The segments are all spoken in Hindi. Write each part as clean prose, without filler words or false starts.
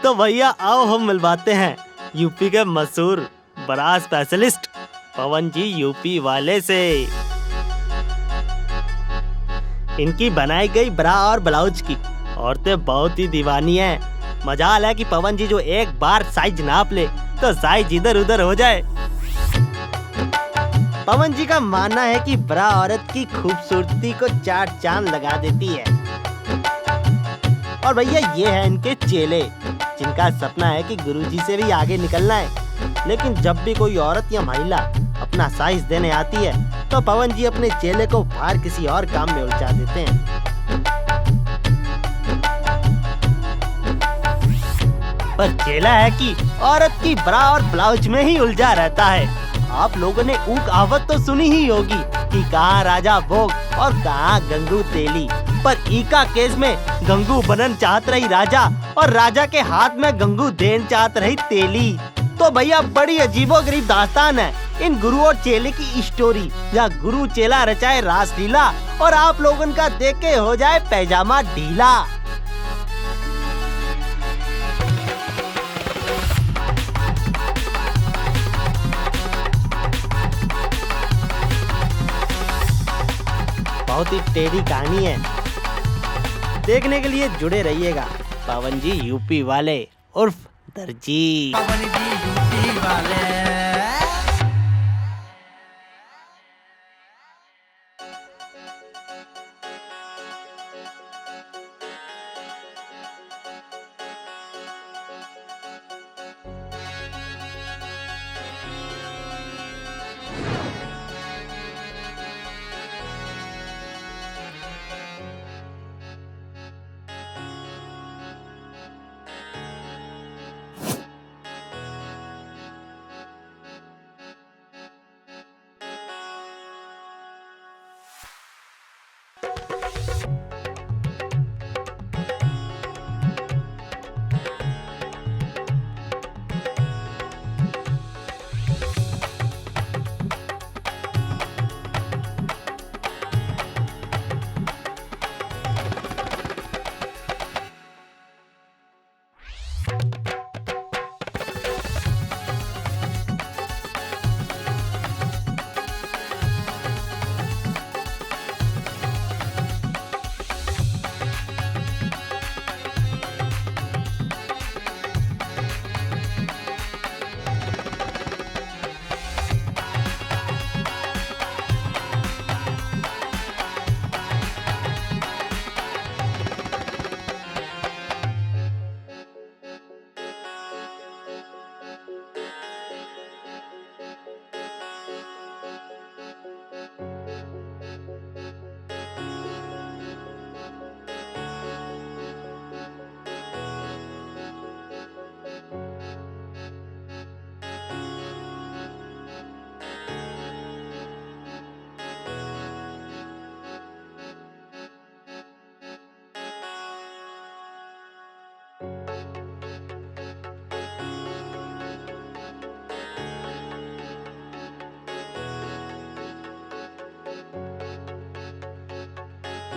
तो भैया आओ हम मिलवाते हैं यूपी के मशहूर बरा स्पेशलिस्ट पवन जी यूपी वाले से। इनकी बनाई गई ब्रा और ब्लाउज की औरतें बहुत ही दीवानी हैं। मजाल है कि पवन जी जो एक बार साइज नाप ले तो साइज इधर उधर हो जाए। पवन जी का मानना है कि ब्रा औरत की खूबसूरती को चार चांद लगा देती है। और भैया ये है इनके चेले जिनका सपना है कि गुरुजी से भी आगे निकलना है। लेकिन जब भी कोई औरत या महिला अपना साइज देने आती है तो पवन जी अपने चेले को बाहर किसी और काम में उलझा देते हैं। पर चेला है कि औरत की ब्रा और ब्लाउज में ही उलझा रहता है। आप लोगों ने ऊ कहावत तो सुनी ही होगी कि कहाँ राजा भोग और कहाँ गंगू तेली। पर ई का केस में गंगू बनन चाहत रही राजा और राजा के हाथ में गंगू देन चाहत रही तेली। तो भैया बड़ी अजीबोगरीब दास्तान है इन गुरु और चेले की स्टोरी। या गुरु चेला रचाए रासलीला और आप लोगों का देख के हो जाए पैजामा ढीला। बहुत ही टेढ़ी कहानी है। देखने के लिए जुड़े रहिएगा पवन जी यूपी वाले उर्फ दर्जी। पवन जी यूपी वाले।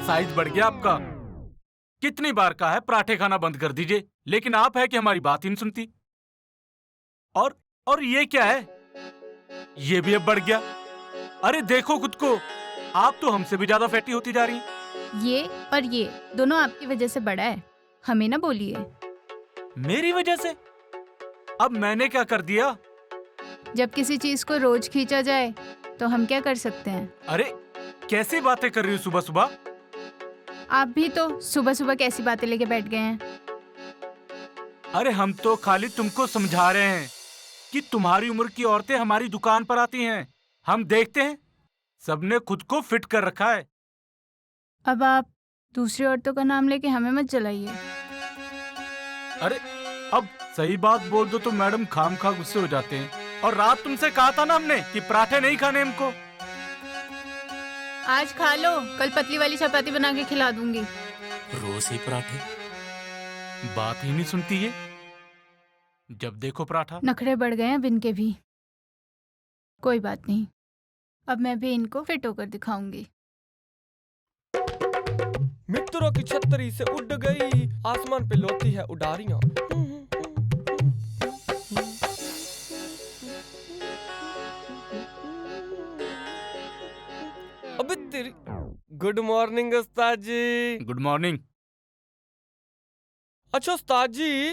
साइज बढ़ गया आपका। कितनी बार कहा है पराठे खाना बंद कर दीजिए, लेकिन आप है कि हमारी बात ही नहीं सुनती। और ये क्या है, ये भी अब बढ़ गया। अरे देखो खुद को, आप तो हमसे भी ज्यादा फैटी होती जा रही हैं। ये और ये दोनों आपकी वजह से बढ़ा है, हमें ना बोलिए। मेरी वजह से? अब मैंने क्या कर दिया? जब किसी चीज को रोज खींचा जाए तो हम क्या कर सकते हैं। अरे कैसी बातें कर रही हो सुबह सुबह। आप भी तो सुबह सुबह कैसी बातें लेके बैठ गए हैं। अरे हम तो खाली तुमको समझा रहे हैं कि तुम्हारी उम्र की औरतें हमारी दुकान पर आती हैं, हम देखते हैं सबने खुद को फिट कर रखा है। अब आप दूसरी औरतों का नाम लेके हमें मत जलाइए। अरे अब सही बात बोल दो तो मैडम खामखा गुस्से हो जाते हैं। और रात तुमसे कहा था ना हमने कि पराठे नहीं खाने हमको। आज खा लो, कल पतली वाली चपाती बना के खिला दूंगी। रोज ही पराठे, बात ही नहीं सुनती है। जब देखो पराठा। नखरे बढ़ गए हैं बिन के भी। कोई बात नहीं, अब मैं भी इनको फिट होकर दिखाऊंगी। मित्रों की छतरी से उड़ गई, आसमान पे लोती है उडारियां। गुड मॉर्निंग उस्ताद जी। Good morning. अच्छा उस्ताद जी,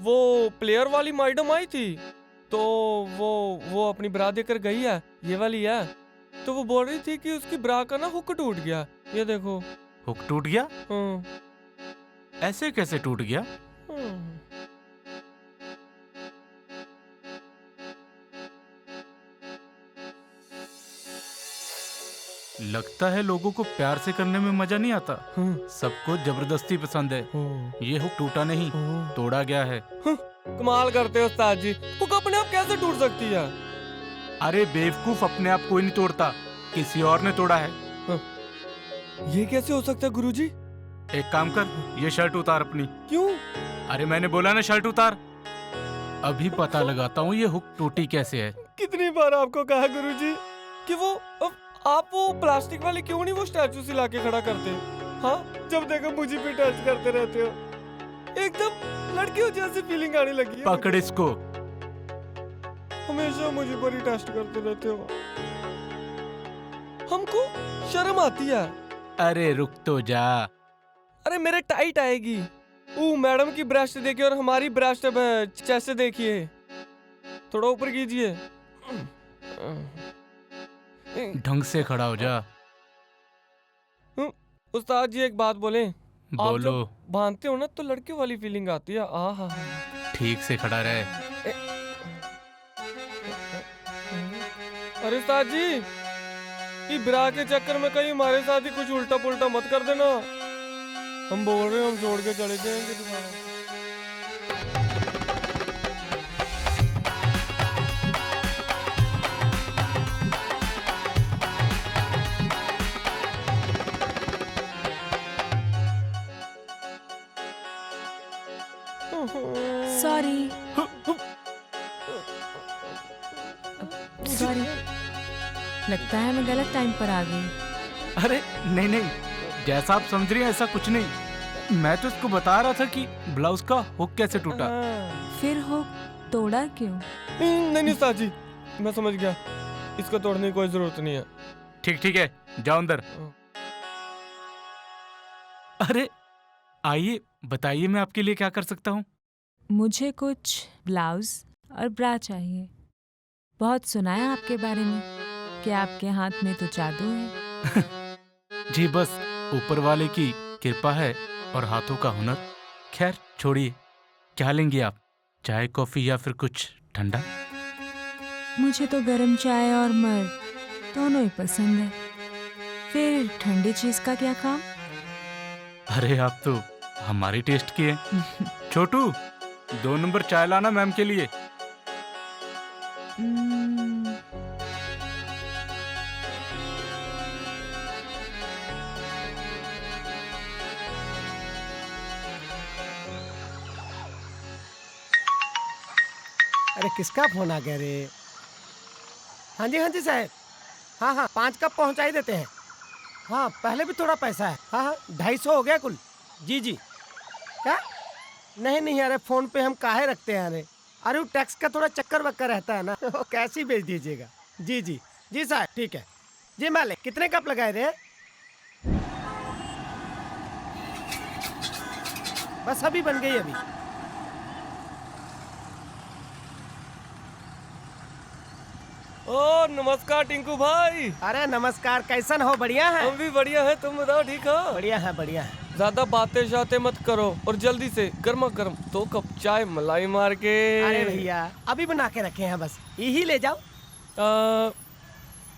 वो प्लेयर वाली मैडम आई थी तो वो अपनी ब्रा देकर गई है, ये वाली है। तो वो बोल रही थी कि उसकी ब्रा का ना हुक टूट गया। ये देखो। हुक टूट गया? हाँ। ऐसे कैसे टूट गया? लगता है लोगों को प्यार से करने में मजा नहीं आता, सबको जबरदस्ती पसंद है। ये हुक टूटा नहीं, तोड़ा गया है। कमाल करते हो उस्ताद जी, हुक अपने आप कैसे टूट सकती है? अरे बेवकूफ, अपने आप कोई नहीं तोड़ता, किसी और ने तोड़ा है। ये कैसे हो सकता है गुरुजी? एक काम कर, ये शर्ट उतार अपनी। क्यों? अरे मैंने बोला ना शर्ट उतार। अभी पता लगाता हूँ ये हुक टूटी कैसे है। कितनी बार आपको कहा गुरुजी कि आप वो प्लास्टिक वाली क्यों नहीं वो स्टैचू सिला के खड़ा करते? हाँ, जब देखो मुझे पे टच करते रहते हो। एकदम लड़कियों जैसी फीलिंग आने लगी है। पकड़ इसको। हमेशा मुझे पर ही टेस्ट करते रहते हो। हमको शर्म आती है। अरे रुक तो जा। अरे मेरे टाइट आएगी। मैडम की ब्रेस्ट देखिए और हमारी ब्रेस्ट चेस्ट देखिए। थोड़ा ऊपर कीजिए। ढंग से खड़ा हो जा। उस्ताद जी एक बात बोले? बोलो। आप जब बांधते हो ना तो लड़कियों वाली फीलिंग आती है। आहा। ठीक से खड़ा रहे। अरे उस्ताद जी, ये ब्रा के चक्कर में कहीं हमारे साथ ही कुछ उल्टा पुल्टा मत कर देना। हम बोल रहे हैं, हम छोड़ के चले जाएंगे तुम्हारा। सॉरी सॉरी, लगता है मैं गलत टाइम पर आ गई। अरे नहीं नहीं, जैसा आप समझ रही हैं ऐसा कुछ नहीं। मैं तो इसको बता रहा था कि ब्लाउज का हुक कैसे टूटा। फिर हुक तोड़ा क्यों? नहीं उस्ताद जी, मैं समझ गया। इसको तोड़ने की कोई जरूरत नहीं है। ठीक है, जाओ अंदर। अरे आइए, बताइए मैं आपके लिए क्या कर सकता हूँ। मुझे कुछ ब्लाउज और ब्रा चाहिए। बहुत सुना है आपके बारे में कि आपके हाथ में तो जादू है। जी बस ऊपर वाले की कृपा है और हाथों का हुनर। खैर छोड़िए, क्या लेंगे आप? चाय कॉफी या फिर कुछ ठंडा? मुझे तो गर्म चाय और मर्द दोनों ही पसंद है। फिर ठंडी चीज का क्या काम? अरे आप तो हमारी टेस्ट की है। छोटू, 2 नंबर चाय लाना मैम के लिए। अरे किसका फोन आ गया रे? हाँ जी साहब। हाँ 5 कप पहुँचा देते हैं। हाँ पहले भी थोड़ा पैसा है। हाँ 250 हो गया कुल। जी क्या? नहीं अरे फ़ोन पे हम काहे रखते हैं? अरे वो टैक्स का थोड़ा चक्कर वक्कर रहता है ना, वो कैसे ही भेज दीजिएगा। जी साहब ठीक है। जी मालिक, कितने कप लगाए रे? बस अभी बन गई अभी। ओ नमस्कार टिंकू भाई। अरे नमस्कार, कैसन हो? बढ़िया है? हम भी बढ़िया है, तुम बताओ ठीक हो? बढ़िया है। ज्यादा बातें शातें मत करो और जल्दी से गर्मा गर्म 2 कप चाय मलाई मार के। अरे भैया अभी बना के रखे हैं, बस यही ले जाओ।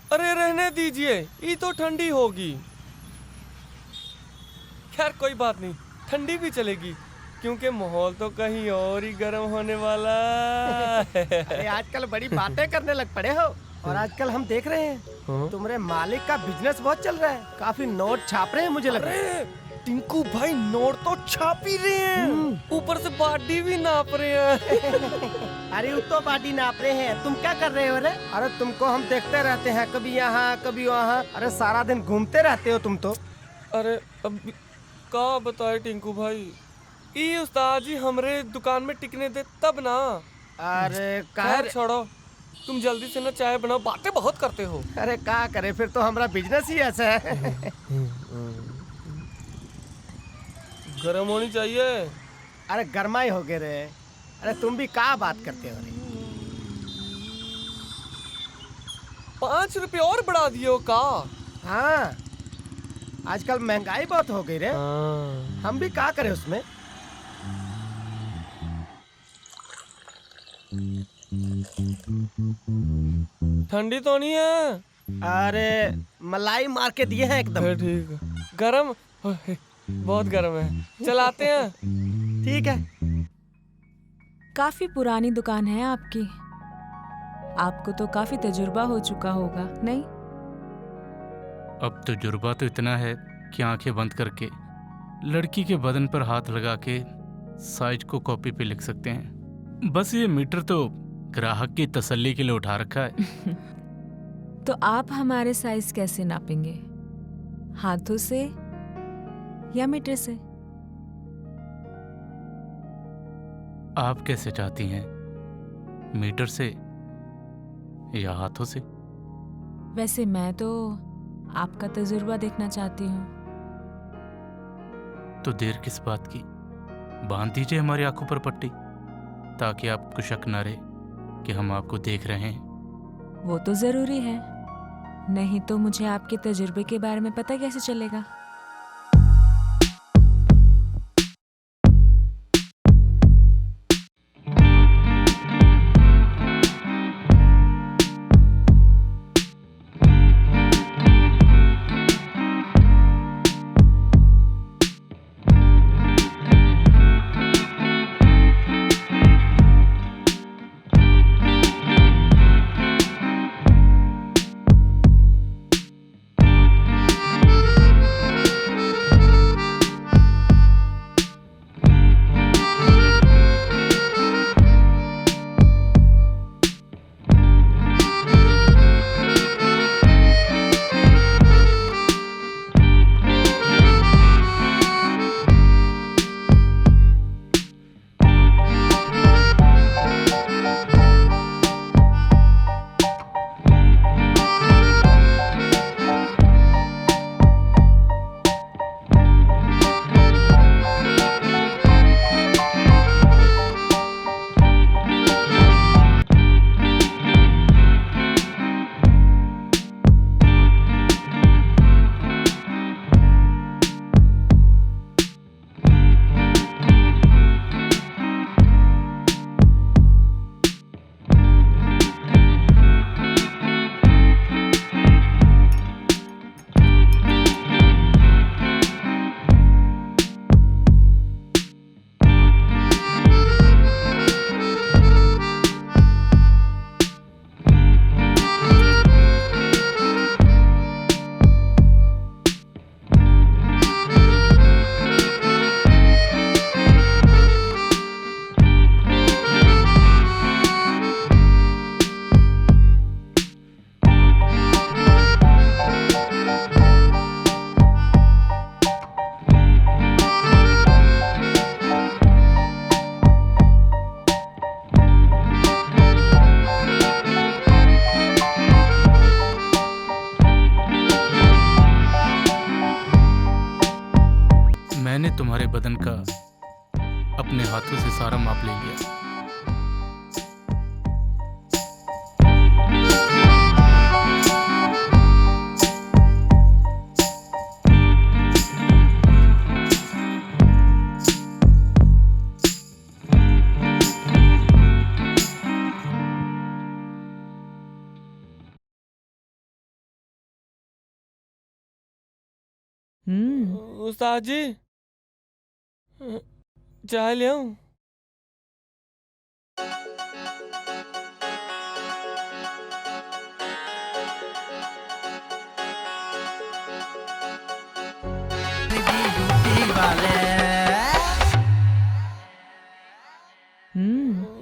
अरे रहने दीजिए, ये तो ठंडी होगी। खैर कोई बात नहीं, ठंडी भी चलेगी क्योंकि माहौल तो कहीं और ही गर्म होने वाला है। अरे आजकल बड़ी बातें करने लग पड़े हो। और आजकल हम देख रहे हैं तुम्हारे मालिक का बिजनेस बहुत चल रहा है, काफी नोट छाप रहे हैं मुझे लग रहा है। टिंकू भाई नोट तो छाप ही रहे हैं, ऊपर से बाडी भी नाप रहे हैं। अरे वो तो बाडी नाप रहे हैं, तुम क्या कर रहे हो रे? अरे तुमको हम देखते रहते हैं, कभी यहाँ कभी वहाँ। अरे सारा दिन घूमते रहते हो तुम तो। अरे अब क्या बताए टिंकू भाई, ये उस्ताद जी हमरे दुकान में टिकने दे तब ना। अरे खैर छोड़ो, तुम जल्दी से ना चाय बनाओ, बातें बहुत करते हो। अरे का करे, फिर तो हमारा बिजनेस ही ऐसा है। गर्म होनी चाहिए। अरे गरमाई हो गए रे। अरे तुम भी का बात करते हो रे? 5 रुपए और बढ़ा दिए हो का? हाँ, आजकल महंगाई बहुत हो गई रे। हम भी का करें उसमें। ठंडी तो नहीं है? अरे मलाई मार के दिए हैं एकदम। फिर ठीक है। गरम बहुत गरम है, चलाते हैं। ठीक है। काफी पुरानी दुकान है आपकी, आपको तो काफी तजुर्बा हो चुका होगा, नहीं? अब तजुर्बा तो इतना है कि आंखें बंद करके लड़की के बदन पर हाथ लगा के साइज को कॉपी पे लिख सकते हैं। बस ये मीटर तो ग्राहक की तसल्ली के लिए उठा रखा है। तो आप हमारे साइज कैसे नापेंगे? हाथों से या मीटर से? आप कैसे चाहती हैं, मीटर से या हाथों से? वैसे मैं तो आपका तजुर्बा देखना चाहती हूँ। तो देर किस बात की, बांध दीजिए हमारी आंखों पर पट्टी, ताकि आपको शक न रहे कि हम आपको देख रहे हैं। वो तो जरूरी है, नहीं तो मुझे आपके तजुर्बे के बारे में पता कैसे चलेगा? मैंने तुम्हारे बदन का अपने हाथों से सारा माप ले लिया। उस्ताद जी, चाय ले आऊं?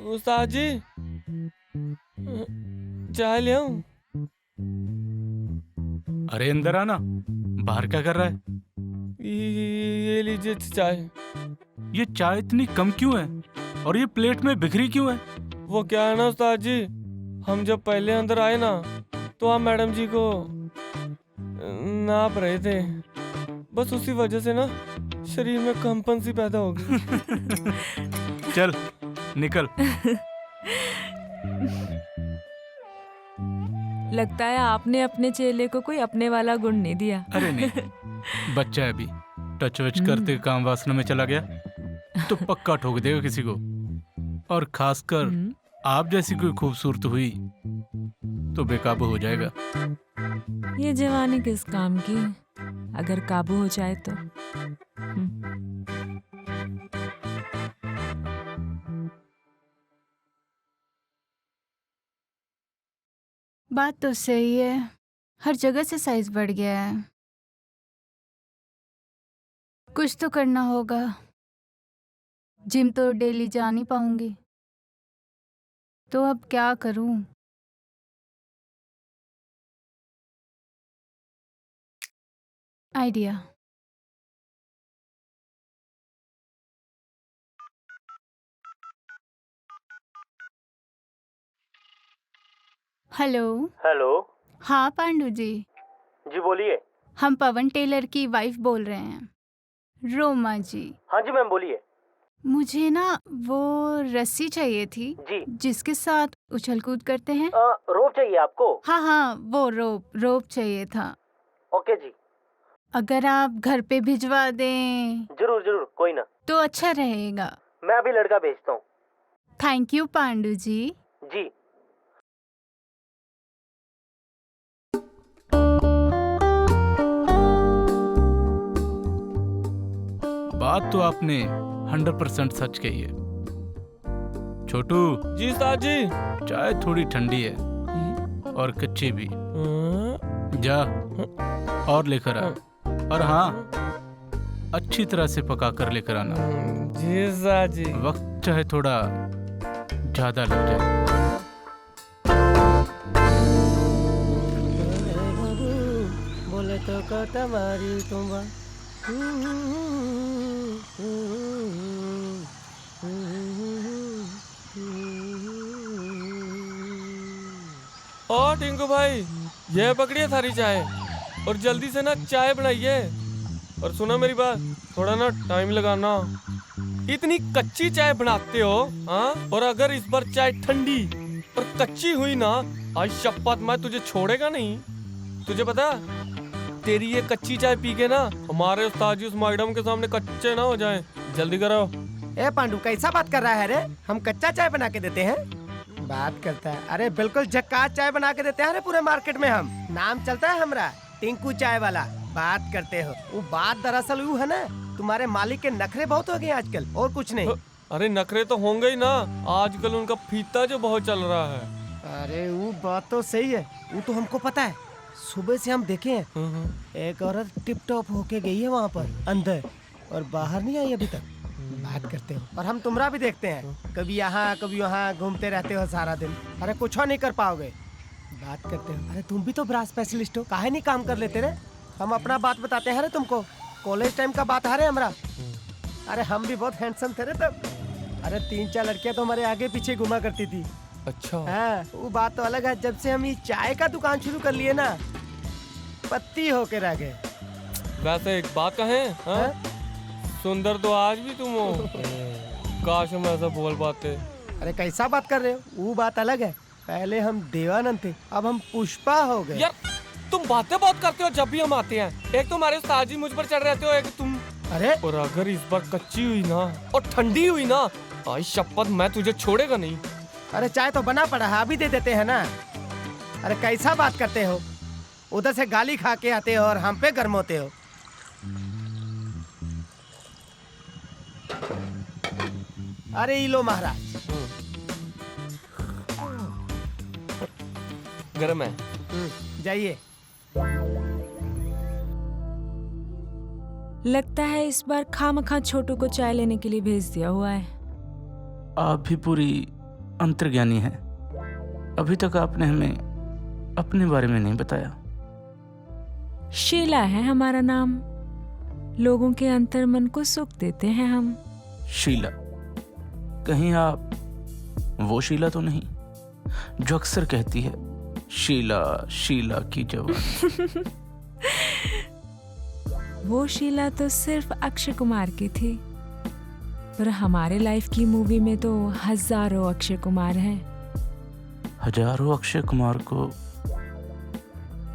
उस्ताद जी, चाय ले आऊं? अरे अंदर आना, बाहर क्या कर रहा है? ये लीजिए चाय। ये चाय इतनी कम क्यों है और ये प्लेट में बिखरी क्यों है? वो क्या है ना उस्ताद जी, हम जब पहले अंदर आए ना तो आप मैडम जी को नाप रहे थे, बस उसी वजह से ना शरीर में कंपन सी पैदा हो गई। चल निकल। लगता है आपने अपने चेले को कोई अपने वाला गुण नहीं दिया। अरे नहीं, बच्चा है अभी, टच वच करते काम वासना में चला गया तो पक्का ठोक देगा किसी को। और खासकर आप जैसी कोई खूबसूरत हुई तो बेकाबू हो जाएगा। ये जवानी किस काम की, अगर काबू हो जाए तो। बात तो सही है, हर जगह से साइज बढ़ गया है। कुछ तो करना होगा। जिम तो डेली जा नहीं पाऊंगी, तो अब क्या करूं? आइडिया। हेलो। हेलो हाँ पांडु जी, जी बोलिए। हम पवन टेलर की वाइफ बोल रहे हैं, रोमा जी। हाँ जी मैम बोलिए। मुझे ना वो रस्सी चाहिए थी जी जिसके साथ उछल कूद करते हैं। रोप चाहिए आपको? हाँ हाँ, वो रोप चाहिए था। ओके जी, अगर आप घर पे भिजवा दें जरूर जरूर, कोई ना। तो अच्छा रहेगा। मैं अभी लड़का भेजता हूँ। थैंक यू पांडु जी। जी। बात तो आपने 100% सच कही है। छोटू, जी उस्ताद जी। चाय थोड़ी ठंडी है और कच्ची भी। जा और लेकर आ, और हाँ अच्छी तरह से पका कर लेकर आना। जी उस्ताद जी। वक्त चाहे थोड़ा ज्यादा लग जाए। बोले तो कतमारी तुम्बा। और टिंकू भाई, ये पकड़िए सारी चाय और जल्दी से ना चाय बनाइए। और सुनो मेरी बात, थोड़ा ना टाइम लगाना। इतनी कच्ची चाय बनाते हो हाँ, और अगर इस बार चाय ठंडी और कच्ची हुई ना, आज शपथ मैं तुझे छोड़ेगा नहीं। तुझे पता तेरी ये कच्ची चाय पी के ना हमारे उस्ताद जी उस मैडम के सामने कच्चे ना हो जाएं। जल्दी करो। ए पांडु, कैसा बात कर रहा है रे? हम कच्चा चाय बना के देते हैं? बात करता है। अरे बिल्कुल झक्कास चाय बना के देते हैं रे पूरे मार्केट में। हम नाम चलता है हमरा टिंकू चाय वाला। बात करते हो, वो बात दरअसल वो है ना, तुम्हारे मालिक के नखरे बहुत हो गए आजकल, और कुछ नहीं। अरे नखरे तो होंगे ही ना, आजकल उनका फीता जो बहुत चल रहा है। अरे वो बात तो सही है, वो तो हमको पता है। सुबह से हम देखे हैं एक औरत टिप टॉप होके गई है वहाँ पर अंदर, और बाहर नहीं आई अभी तक। बात करते हो, और हम तुमरा भी देखते हैं, कभी यहाँ कभी वहाँ घूमते रहते हो सारा दिन। अरे कुछ नहीं कर पाओगे। बात करते हो, अरे तुम भी तो ब्रा स्पेशलिस्ट हो, काहे नहीं काम कर लेते रे? हम अपना बात बताते हैं रे तुमको, कॉलेज टाइम का बात है रे हमरा। अरे हम भी बहुत हैंडसम थे रे तब। अरे 3-4 लड़कियां तो हमारे आगे पीछे घुमा करती थी। अच्छा हाँ, वो बात तो अलग है। जब से हम ये चाय का दुकान शुरू कर लिए ना, पत्ती होके रह गए। वैसे एक बात कहें हाँ? सुंदर तो आज भी तुम हो। काश हम ऐसा बोल पाते। अरे कैसा बात कर रहे हो? वो बात अलग है। पहले हम देवानंद थे, अब हम पुष्पा हो गए। यार तुम बातें बहुत करते हो जब भी हम आते हैं। एक तो हमारे उस्ताद जी मुझ पर चढ़ रहते हो, एक तुम। अरे और अगर इस बार कच्ची हुई ना और ठंडी हुई ना, आज शपथ मैं तुझे छोड़ेगा नहीं। अरे चाय तो बना पड़ा है, अभी दे देते हैं ना। अरे कैसा बात करते हो? उधर से गाली खा के आते हो और हम पे गर्म होते हो। अरे ये लो महाराज। गर्म है। जाइए। लगता है इस बार खामखा छोटू को चाय लेने के लिए भेज दिया हुआ है। आप भी पूरी अंतर्ज्ञानी हैं। अभी तक आपने हमें अपने बारे में नहीं बताया। शीला है हमारा नाम। लोगों के अंतर मन को सुख देते हैं हम। शीला? कहीं आप वो शीला तो नहीं? जो अक्सर कहती है शीला शीला की जवानी। वो शीला तो सिर्फ अक्षय कुमार की थी, पर हमारे लाइफ की मूवी में तो हजारों अक्षय कुमार हैं। हजारों अक्षय कुमार को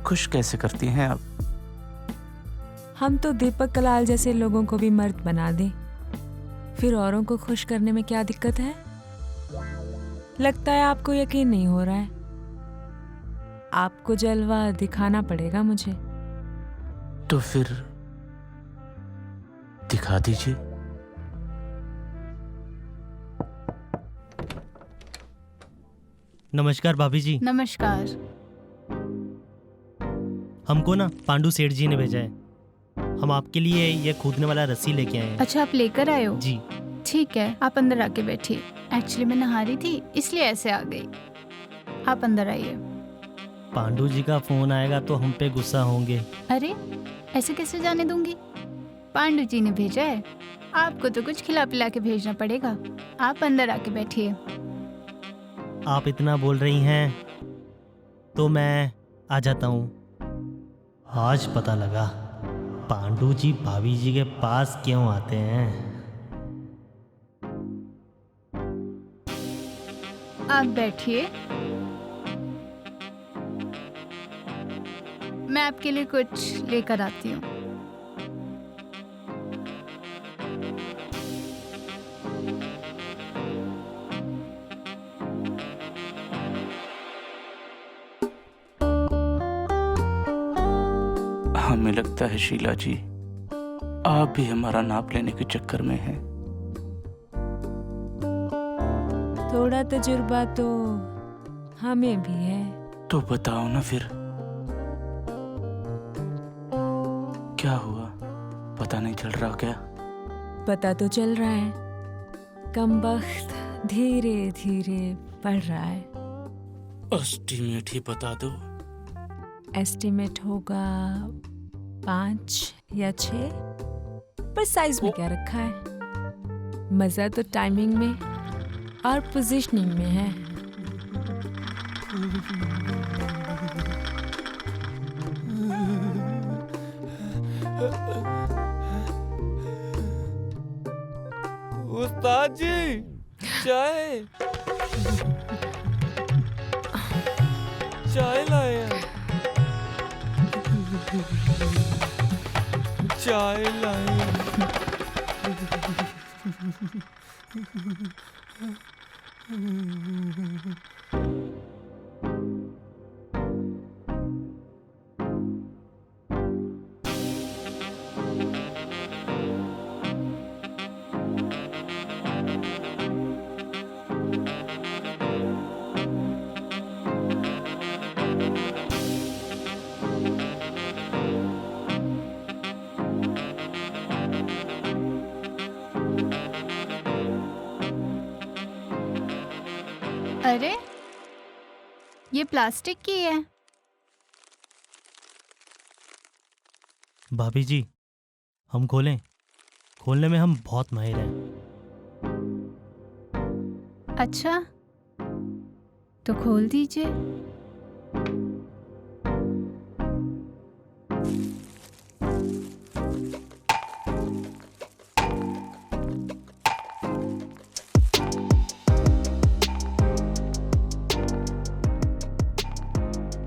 खुश कैसे करती हैं आप? हम तो दीपक कलाल जैसे लोगों को भी मर्द बना दें, फिर औरों को खुश करने में क्या दिक्कत है? लगता है आपको यकीन नहीं हो रहा है। आपको जलवा दिखाना पड़ेगा मुझे। तो फिर दिखा दीजिए। नमस्कार भाभी जी। नमस्कार। हमको ना पांडु सेठ जी ने भेजा है, हम आपके लिए ये कूदने वाला रस्सी लेके आए हैं। अच्छा, आप लेकर आए हो? जी। ठीक है, आप अंदर आके बैठिए। एक्चुअली मैं नहा रही थी इसलिए ऐसे आ गई। आप अंदर आइए। पांडु जी का फोन आएगा तो हम पे गुस्सा होंगे। अरे ऐसे कैसे जाने दूंगी? पांडु जी ने भेजा है, आपको तो कुछ खिला पिला के भेजना पड़ेगा। आप अंदर आके बैठिए। आप इतना बोल रही हैं तो मैं आ जाता हूँ। आज पता लगा पांडु जी भाभी जी के पास क्यों आते हैं। आप बैठिए, मैं आपके लिए कुछ लेकर आती हूँ। हमें लगता है शीला जी, आप भी हमारा नाप लेने के चक्कर में हैं। थोड़ा तजुर्बा तो हमें भी है। तो बताओ ना फिर, क्या हुआ? पता नहीं चल रहा क्या? पता तो चल रहा है, कमबख्त धीरे धीरे बढ़ रहा है। एस्टीमेट ही बता दो। एस्टिमेट होगा 5 या 6, पर साइज में क्या रखा है? मजा तो टाइमिंग में और पोजीशनिंग में है। उस्ताद जी, चाय चाय लाए हैं। चाय लाए हैं। अरे ये प्लास्टिक की है। भाभी जी, हम खोलें? खोलने में हम बहुत माहिर हैं। अच्छा तो खोल दीजिए।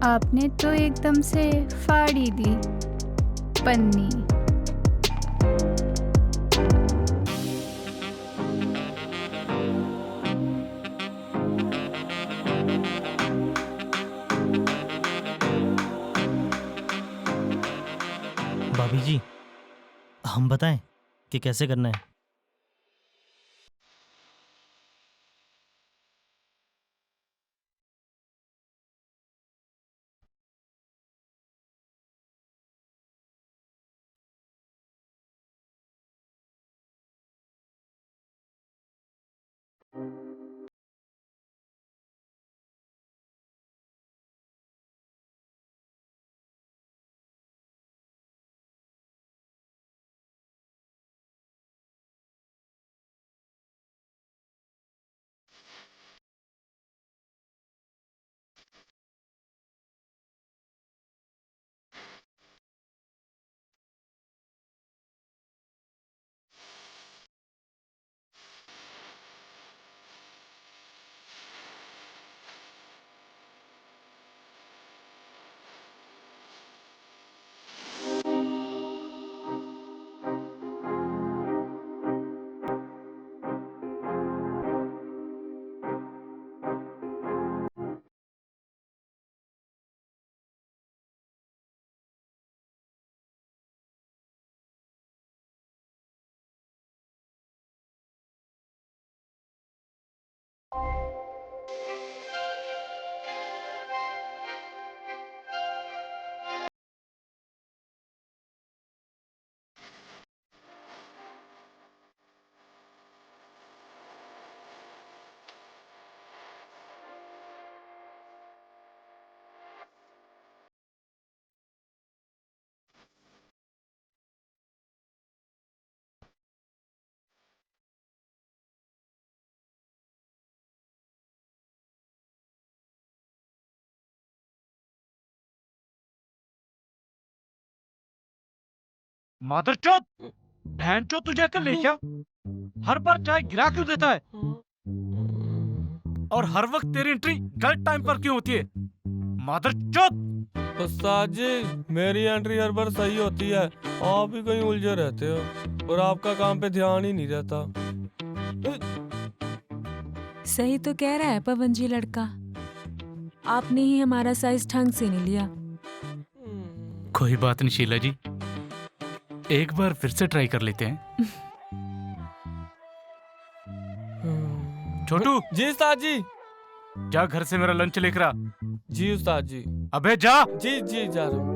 आपने तो एकदम से फाड़ ही दी पन्नी। भाभी जी, हम बताएं कि कैसे करना है? मादरचोद, बहनचोद तुझे अकल नहीं क्या? हर बार चाय गिरा क्यों देता है? और हर वक्त तेरी एंट्री गलत टाइम पर क्यों होती है? मादरचोद! उस्ताद जी, मेरी एंट्री हर बार सही होती है, आप ही कहीं उलझे रहते हो और आपका काम पे ध्यान ही नहीं रहता। सही तो कह रहा है पवन जी लड़का। आपने ही हमारा साइज ढंग से नहीं लिया। कोई बात नहीं शीला जी, एक बार फिर से ट्राई कर लेते हैं। छोटू, जी उस्ताद जी। जा घर से मेरा लंच लेकर आ। जी उस्ताद जी। अबे जा। जी जी जा रहा हूँ।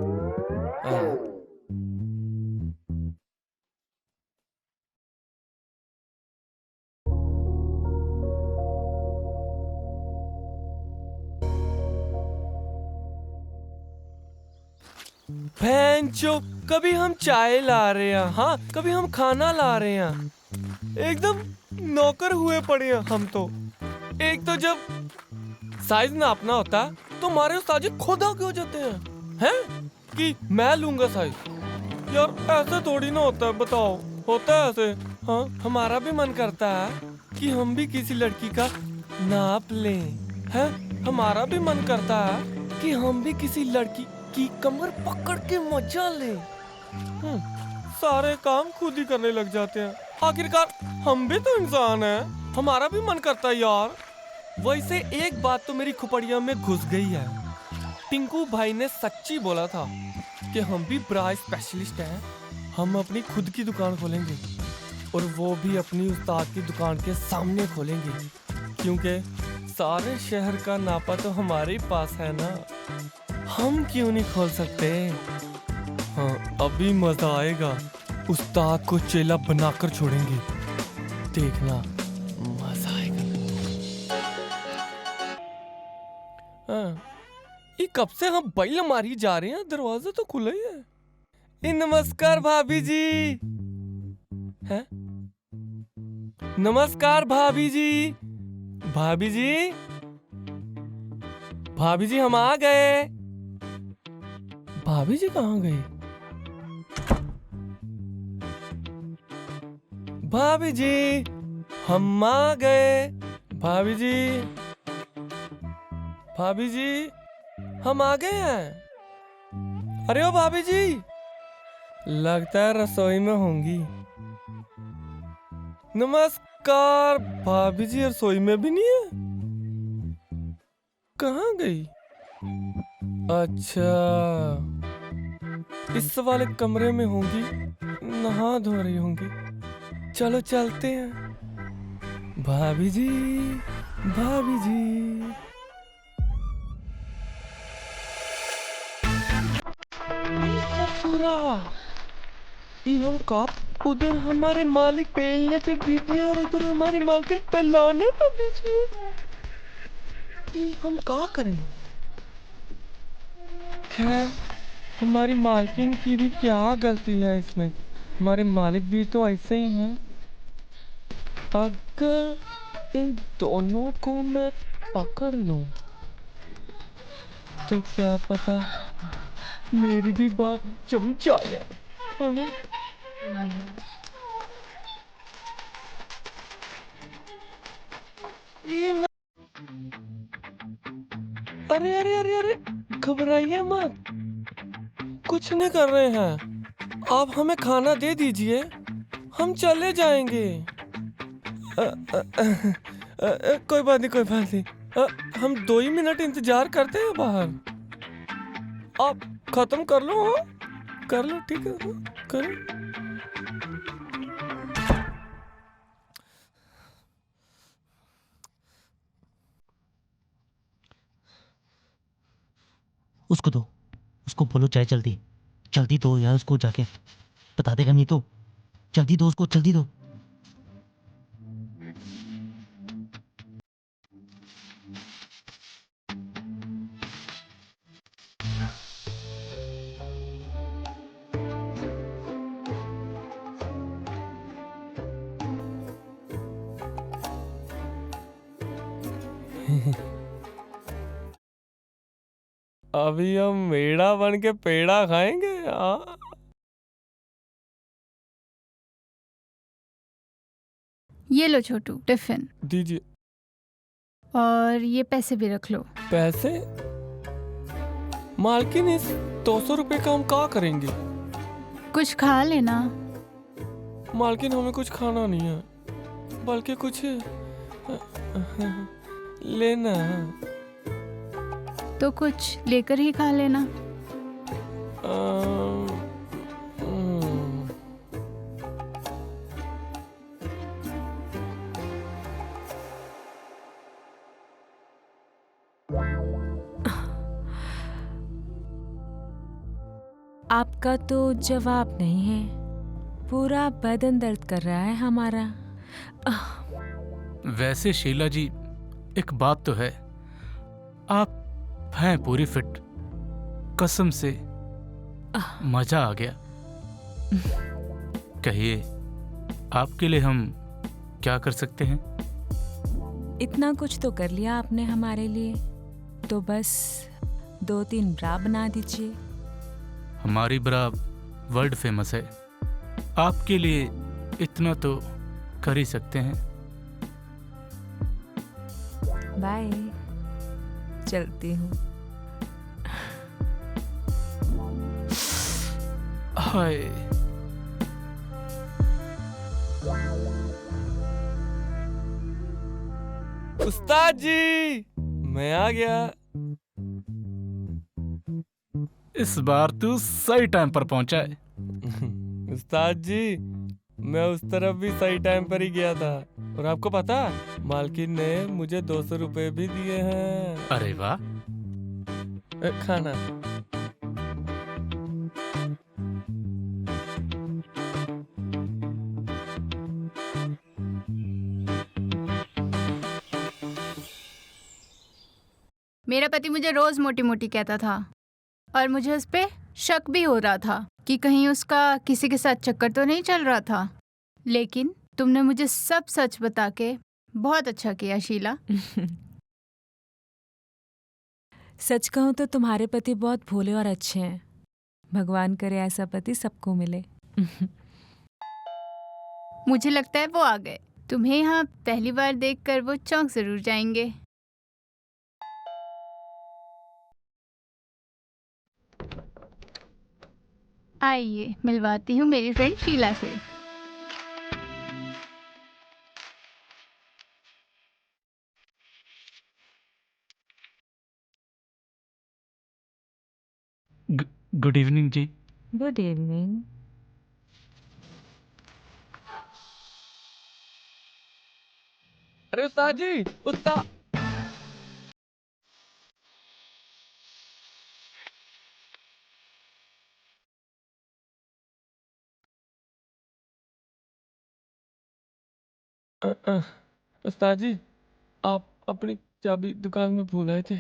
भैंचो, कभी हम चाय ला रहे हैं, हाँ कभी हम खाना ला रहे हैं, एकदम नौकर हुए पड़े हैं हम तो। एक तो जब साइज नापना होता है तो हमारे उस्ताद जी खुद आगे हो जाते हैं कि मैं लूंगा साइज। यार ऐसे थोड़ी ना होता है, बताओ होता है ऐसे? हाँ, हमारा भी मन करता है कि हम भी किसी लड़की का नाप लें, हैं? हमारा भी मन करता है कि हम भी किसी लड़की की कमर पकड़ के मजा ले। सारे काम खुद ही करने लग जाते हैं। आखिरकार हम भी तो इंसान हैं, हमारा भी मन करता है यार। वैसे एक बात तो मेरी खुपड़िया में घुस गई है। टिंकू भाई ने सच्ची बोला था कि हम भी ब्रा स्पेशलिस्ट हैं, हम अपनी खुद की दुकान खोलेंगे और वो भी अपनी उस्ताद की दुकान के सामने खोलेंगे, क्योंकि सारे शहर का नापा तो हमारे ही पास है ना। हम क्यों नहीं खोल सकते? हाँ, अभी मजा आएगा। उस्ताद को चेला बनाकर छोड़ेंगे, देखना मजा आएगा। हाँ, ये कब से हम बैल मारी जा रहे हैं, दरवाजा तो खुला ही है। नमस्कार भाभी जी। हैं? नमस्कार भाभी जी। भाभी जी, भाभी जी हम आ गए। भाभी जी कहाँ गए? भाभी जी हम आ गए। भाभी जी, भाभी जी हम आ गए हैं। अरे ओ भाभी जी, लगता है रसोई में होंगी। नमस्कार भाभी जी, रसोई में भी नहीं है, कहाँ गई? अच्छा, इस वाले कमरे में होंगी, नहा धो रही होंगी। चलो चलते हैं। भाभी जी, भाभी जी। उधर हमारे मालिक पेलने पे बिजी और उधर हमारे मालिक पेलाने पे बिजी। हम क्या करें? खैर, हमारी मालकिन की भी क्या गलती है इसमें? हमारे मालिक भी तो ऐसे ही हैं। अगर इन दोनों को मैं पकड़ लूं तो क्या पता मेरी भी बात जम जाए। अरे अरे अरे अरे, घबराइए मत, कुछ नहीं कर रहे हैं। आप हमें खाना दे दीजिए, हम चले जाएंगे। कोई बात नहीं, कोई बात नहीं। हम 2 ही मिनट इंतजार करते हैं बाहर। आप खत्म कर लो। हाँ कर लो, ठीक है, करो। उसको दो, उसको बोलो चाय जल्दी जल्दी दो यार, उसको जाके बता देगा नहीं तो। जल्दी दो उसको, जल्दी दो। अभी हम मेढ़ा बन के पेड़ा खाएंगे। ये लो छोटू टिफिन, दीजिए। और ये पैसे भी रख लो। पैसे? मालकिन, इस 200 रुपए का हम क्या करेंगे? कुछ खा लेना। मालकिन, हमें कुछ खाना नहीं है, बल्कि कुछ लेना। तो कुछ लेकर ही खा लेना। आपका तो जवाब नहीं है। पूरा बदन दर्द कर रहा है हमारा। वैसे शीला जी, एक बात तो है, आप हैं पूरी फिट। कसम से मजा आ गया। कहिए, आपके लिए हम क्या कर सकते हैं? इतना कुछ तो कर लिया आपने हमारे लिए, तो बस 2-3 ब्रा बना दीजिए। हमारी ब्रा वर्ल्ड फेमस है, आपके लिए इतना तो कर ही सकते हैं। बाय, चलती हूँ। हाय, उस्ताद जी, मैं आ गया। इस बार तू सही टाइम पर पहुंचा है। उस्ताद जी, मैं उस तरफ भी सही टाइम पर ही गया था, और आपको पता, मालकिन ने मुझे 200 रुपए भी दिए हैं। अरे वाह। खाना। मेरा पति मुझे रोज मोटी मोटी कहता था, और मुझे उस पे शक भी हो रहा था कि कहीं उसका किसी के साथ चक्कर तो नहीं चल रहा था। लेकिन तुमने मुझे सब सच बता के बहुत अच्छा किया शीला। सच कहूँ तो तुम्हारे पति बहुत भोले और अच्छे हैं। भगवान करे ऐसा पति सबको मिले। मुझे लगता है वो आ गए। तुम्हें यहाँ पहली बार देखकर वो चौंक जरूर जाएंगे। आइए, मिलवाती हूँ मेरी फ्रेंड शीला से। Good evening ji. Good evening. अरे उस्ताद जी, उस्ताद। उस्ताद जी, आप अपनी चाबी दुकान में भूल आए थे।